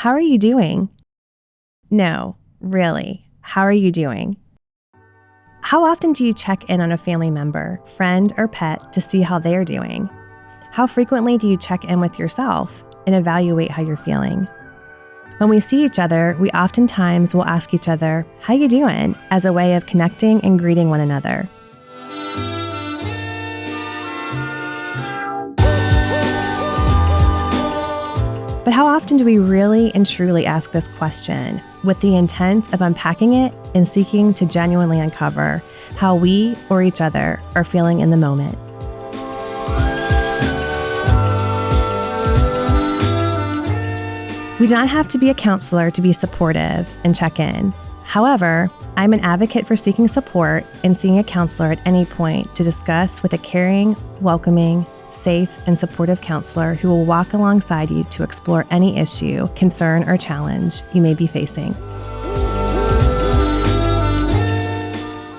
how are you doing? No, really, how are you doing? How often do you check in on a family member, friend, or pet to see how they're doing? How frequently do you check in with yourself and evaluate how you're feeling? When we see each other, we oftentimes will ask each other, how you doing, as a way of connecting and greeting one another. But how often do we really and truly ask this question with the intent of unpacking it and seeking to genuinely uncover how we or each other are feeling in the moment? We do not have to be a counselor to be supportive and check in. However, I'm an advocate for seeking support and seeing a counselor at any point to discuss with a caring, welcoming, safe, and supportive counselor who will walk alongside you to explore any issue, concern, or challenge you may be facing.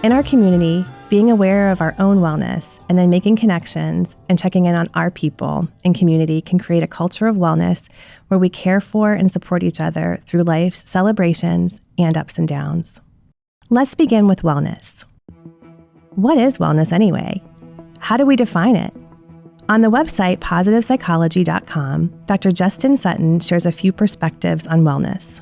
In our community, being aware of our own wellness and then making connections and checking in on our people and community can create a culture of wellness where we care for and support each other through life's celebrations and ups and downs. Let's begin with wellness. What is wellness anyway? How do we define it? On the website positivepsychology.com, Dr. Justin Sutton shares a few perspectives on wellness.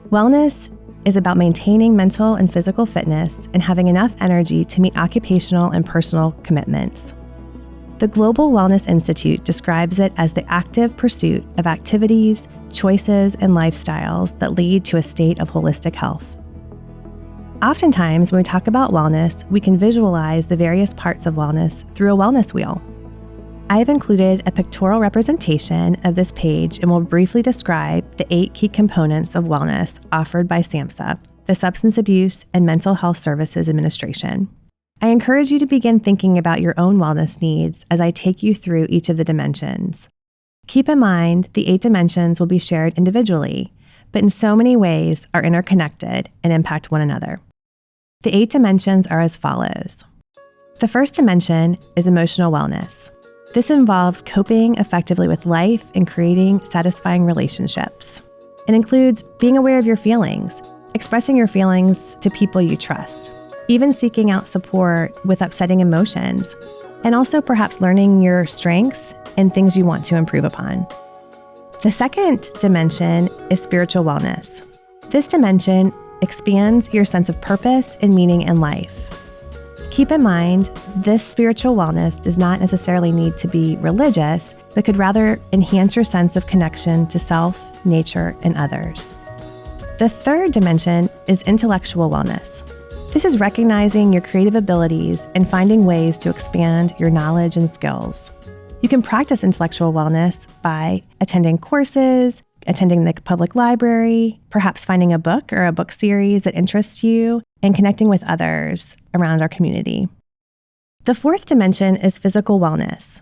Wellness is about maintaining mental and physical fitness and having enough energy to meet occupational and personal commitments. The Global Wellness Institute describes it as the active pursuit of activities, choices, and lifestyles that lead to a state of holistic health. Oftentimes, when we talk about wellness, we can visualize the various parts of wellness through a wellness wheel. I have included a pictorial representation of this page and will briefly describe the 8 key components of wellness offered by SAMHSA, the Substance Abuse and Mental Health Services Administration. I encourage you to begin thinking about your own wellness needs as I take you through each of the dimensions. Keep in mind, the 8 dimensions will be shared individually, but in so many ways are interconnected and impact one another. The 8 dimensions are as follows. The first dimension is emotional wellness. This involves coping effectively with life and creating satisfying relationships. It includes being aware of your feelings, expressing your feelings to people you trust, even seeking out support with upsetting emotions, and also perhaps learning your strengths and things you want to improve upon. The second dimension is spiritual wellness. This dimension expands your sense of purpose and meaning in life. Keep in mind, this spiritual wellness does not necessarily need to be religious, but could rather enhance your sense of connection to self, nature, and others. The third dimension is intellectual wellness. This is recognizing your creative abilities and finding ways to expand your knowledge and skills. You can practice intellectual wellness by attending courses, attending the public library, perhaps finding a book or a book series that interests you, and connecting with others around our community. The fourth dimension is physical wellness.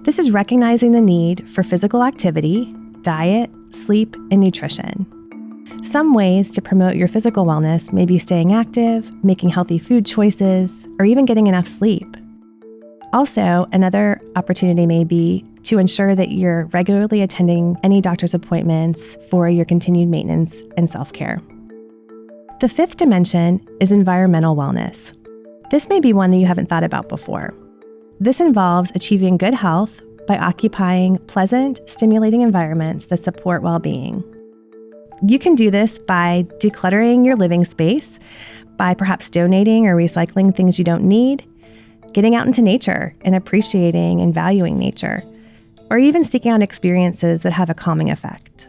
This is recognizing the need for physical activity, diet, sleep, and nutrition. Some ways to promote your physical wellness may be staying active, making healthy food choices, or even getting enough sleep. Also, another opportunity may be to ensure that you're regularly attending any doctor's appointments for your continued maintenance and self-care. The fifth dimension is environmental wellness. This may be one that you haven't thought about before. This involves achieving good health by occupying pleasant, stimulating environments that support well-being. You can do this by decluttering your living space, by perhaps donating or recycling things you don't need, getting out into nature and appreciating and valuing nature, or even seeking out experiences that have a calming effect.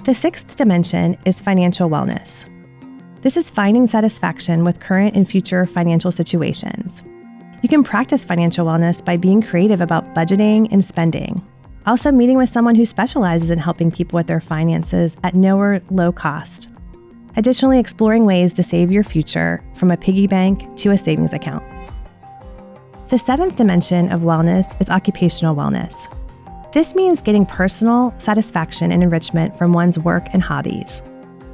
The sixth dimension is financial wellness. This is finding satisfaction with current and future financial situations. You can practice financial wellness by being creative about budgeting and spending. Also, meeting with someone who specializes in helping people with their finances at no or low cost. Additionally, exploring ways to save your future from a piggy bank to a savings account. The seventh dimension of wellness is occupational wellness. This means getting personal satisfaction and enrichment from one's work and hobbies.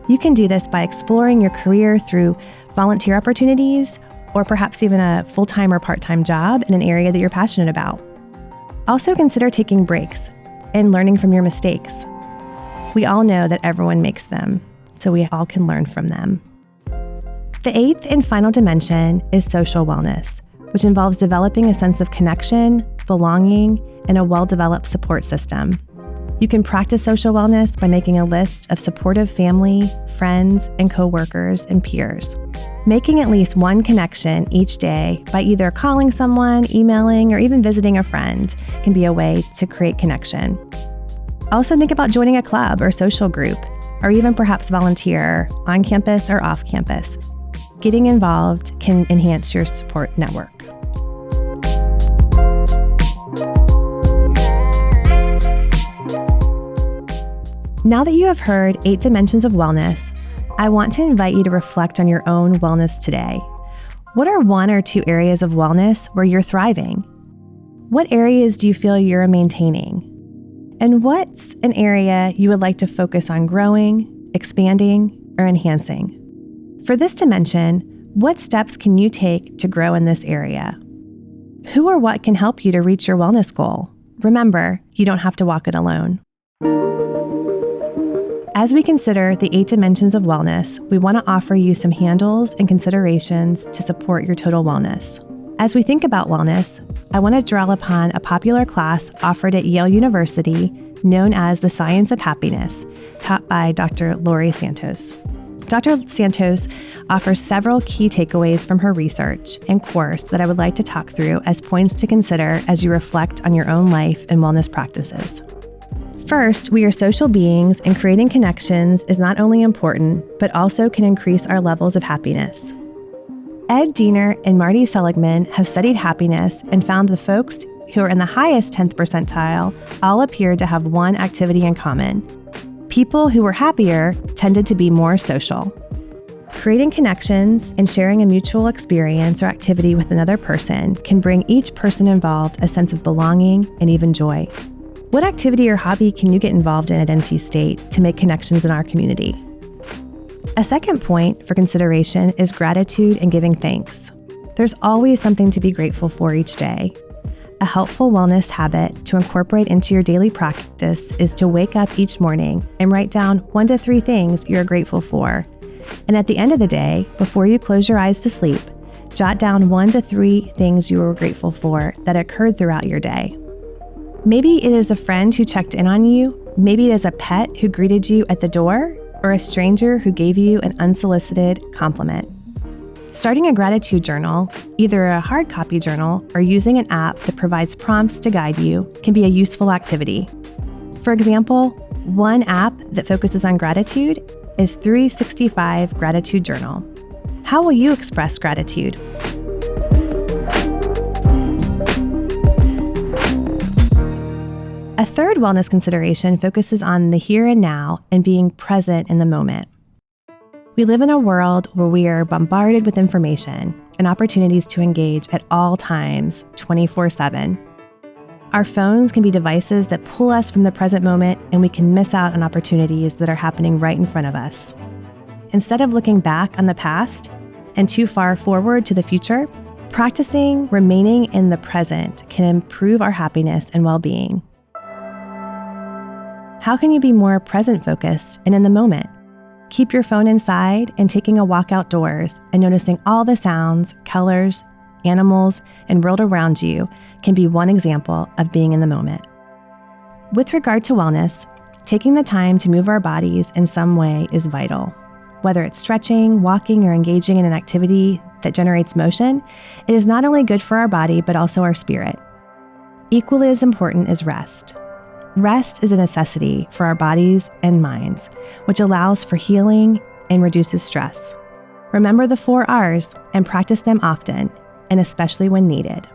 You can do this by exploring your career through volunteer opportunities or perhaps even a full-time or part-time job in an area that you're passionate about. Also consider taking breaks and learning from your mistakes. We all know that everyone makes them, so we all can learn from them. The eighth and final dimension is social wellness, which involves developing a sense of connection, belonging, and a well-developed support system. You can practice social wellness by making a list of supportive family, friends, and coworkers and peers. Making at least one connection each day by either calling someone, emailing, or even visiting a friend can be a way to create connection. Also think about joining a club or social group, or even perhaps volunteer on campus or off campus. Getting involved can enhance your support network. Now that you have heard 8 dimensions of wellness, I want to invite you to reflect on your own wellness today. What are 1 or 2 areas of wellness where you're thriving? What areas do you feel you're maintaining? And what's an area you would like to focus on growing, expanding, or enhancing? For this dimension, what steps can you take to grow in this area? Who or what can help you to reach your wellness goal? Remember, you don't have to walk it alone. As we consider the 8 dimensions of wellness, we want to offer you some handles and considerations to support your total wellness. As we think about wellness, I want to draw upon a popular class offered at Yale University known as The Science of Happiness, taught by Dr. Laurie Santos. Dr. Santos offers several key takeaways from her research and course that I would like to talk through as points to consider as you reflect on your own life and wellness practices. First, we are social beings, and creating connections is not only important, but also can increase our levels of happiness. Ed Diener and Marty Seligman have studied happiness and found the folks who are in the highest 10th percentile all appeared to have one activity in common. People who were happier tended to be more social. Creating connections and sharing a mutual experience or activity with another person can bring each person involved a sense of belonging and even joy. What activity or hobby can you get involved in at NC State to make connections in our community? A second point for consideration is gratitude and giving thanks. There's always something to be grateful for each day. A helpful wellness habit to incorporate into your daily practice is to wake up each morning and write down 1 to 3 things you're grateful for. And at the end of the day, before you close your eyes to sleep, jot down 1 to 3 things you were grateful for that occurred throughout your day. Maybe it is a friend who checked in on you, maybe it is a pet who greeted you at the door, or a stranger who gave you an unsolicited compliment. Starting a gratitude journal, either a hard copy journal or using an app that provides prompts to guide you, can be a useful activity. For example, one app that focuses on gratitude is 365 Gratitude Journal. How will you express gratitude? A third wellness consideration focuses on the here and now and being present in the moment. We live in a world where we are bombarded with information and opportunities to engage at all times, 24/7. Our phones can be devices that pull us from the present moment, and we can miss out on opportunities that are happening right in front of us. Instead of looking back on the past and too far forward to the future, practicing remaining in the present can improve our happiness and well-being. How can you be more present-focused and in the moment? Keep your phone inside and taking a walk outdoors and noticing all the sounds, colors, animals, and world around you can be one example of being in the moment. With regard to wellness, taking the time to move our bodies in some way is vital. Whether it's stretching, walking, or engaging in an activity that generates motion, it is not only good for our body, but also our spirit. Equally as important is rest. Rest is a necessity for our bodies and minds, which allows for healing and reduces stress. Remember the 4 R's and practice them often, and especially when needed.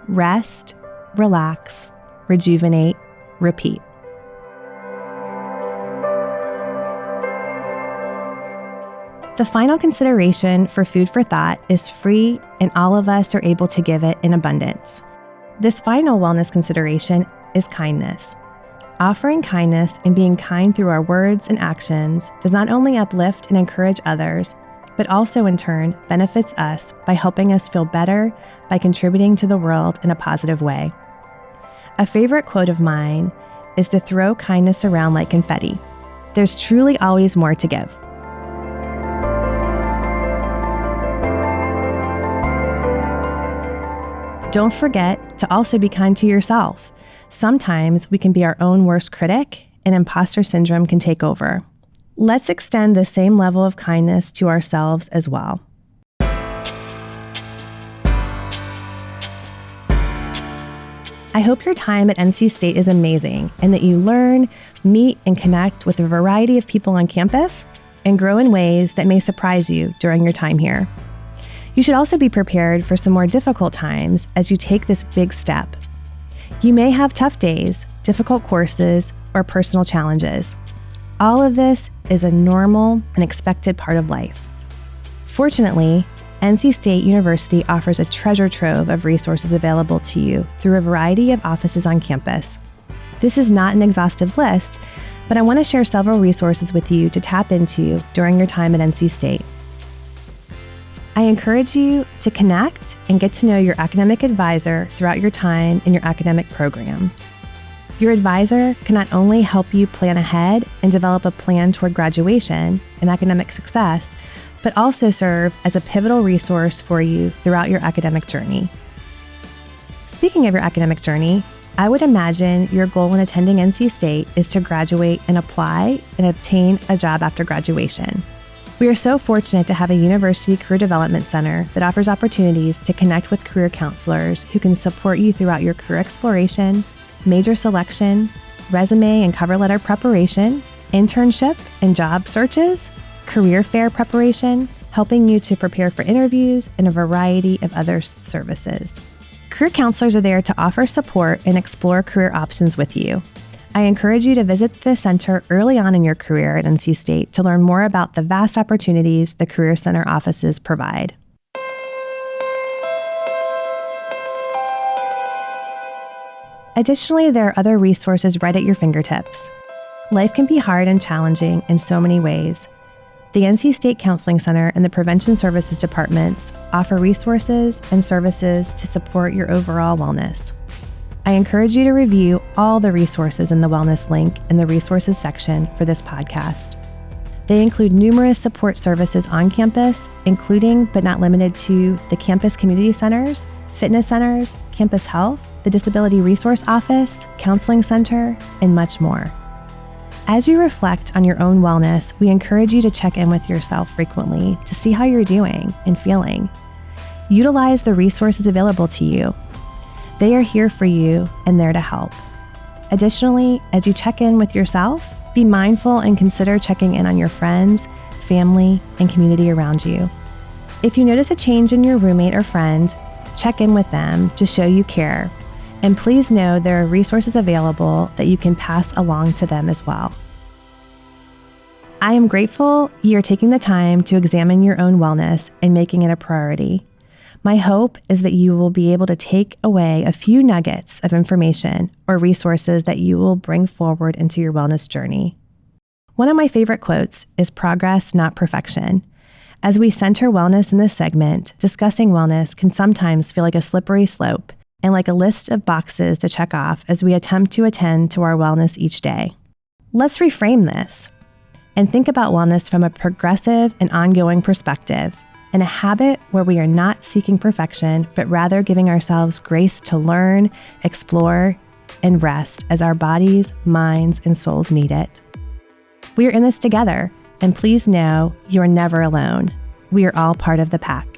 Rest, relax, rejuvenate, repeat. The final consideration for food for thought is free, and all of us are able to give it in abundance. This final wellness consideration is kindness. Offering kindness and being kind through our words and actions does not only uplift and encourage others, but also in turn benefits us by helping us feel better by contributing to the world in a positive way. A favorite quote of mine is to throw kindness around like confetti. There's truly always more to give. Don't forget to also be kind to yourself. Sometimes we can be our own worst critic and imposter syndrome can take over. Let's extend the same level of kindness to ourselves as well. I hope your time at NC State is amazing and that you learn, meet, and connect with a variety of people on campus and grow in ways that may surprise you during your time here. You should also be prepared for some more difficult times as you take this big step. You may have tough days, difficult courses, or personal challenges. All of this is a normal and expected part of life. Fortunately, NC State University offers a treasure trove of resources available to you through a variety of offices on campus. This is not an exhaustive list, but I want to share several resources with you to tap into during your time at NC State. I encourage you to connect and get to know your academic advisor throughout your time in your academic program. Your advisor can not only help you plan ahead and develop a plan toward graduation and academic success, but also serve as a pivotal resource for you throughout your academic journey. Speaking of your academic journey, I would imagine your goal in attending NC State is to graduate and apply and obtain a job after graduation. We are so fortunate to have a University Career Development Center that offers opportunities to connect with career counselors who can support you throughout your career exploration, major selection, resume and cover letter preparation, internship and job searches, career fair preparation, helping you to prepare for interviews, and a variety of other services. Career counselors are there to offer support and explore career options with you. I encourage you to visit the center early on in your career at NC State to learn more about the vast opportunities the Career Center offices provide. Additionally, there are other resources right at your fingertips. Life can be hard and challenging in so many ways. The NC State Counseling Center and the Prevention Services Departments offer resources and services to support your overall wellness. I encourage you to review all the resources in the wellness link in the resources section for this podcast. They include numerous support services on campus, including but not limited to the campus community centers, fitness centers, campus health, the Disability Resource Office, Counseling Center, and much more. As you reflect on your own wellness, we encourage you to check in with yourself frequently to see how you're doing and feeling. Utilize the resources available to you. They are here for you and there to help. Additionally, as you check in with yourself, be mindful and consider checking in on your friends, family, and community around you. If you notice a change in your roommate or friend, check in with them to show you care. And please know there are resources available that you can pass along to them as well. I am grateful you are taking the time to examine your own wellness and making it a priority. My hope is that you will be able to take away a few nuggets of information or resources that you will bring forward into your wellness journey. One of my favorite quotes is progress, not perfection. As we center wellness in this segment, discussing wellness can sometimes feel like a slippery slope and like a list of boxes to check off as we attempt to attend to our wellness each day. Let's reframe this and think about wellness from a progressive and ongoing perspective, and a habit where we are not seeking perfection, but rather giving ourselves grace to learn, explore, and rest as our bodies, minds, and souls need it. We are in this together, and please know you are never alone. We are all part of the pack.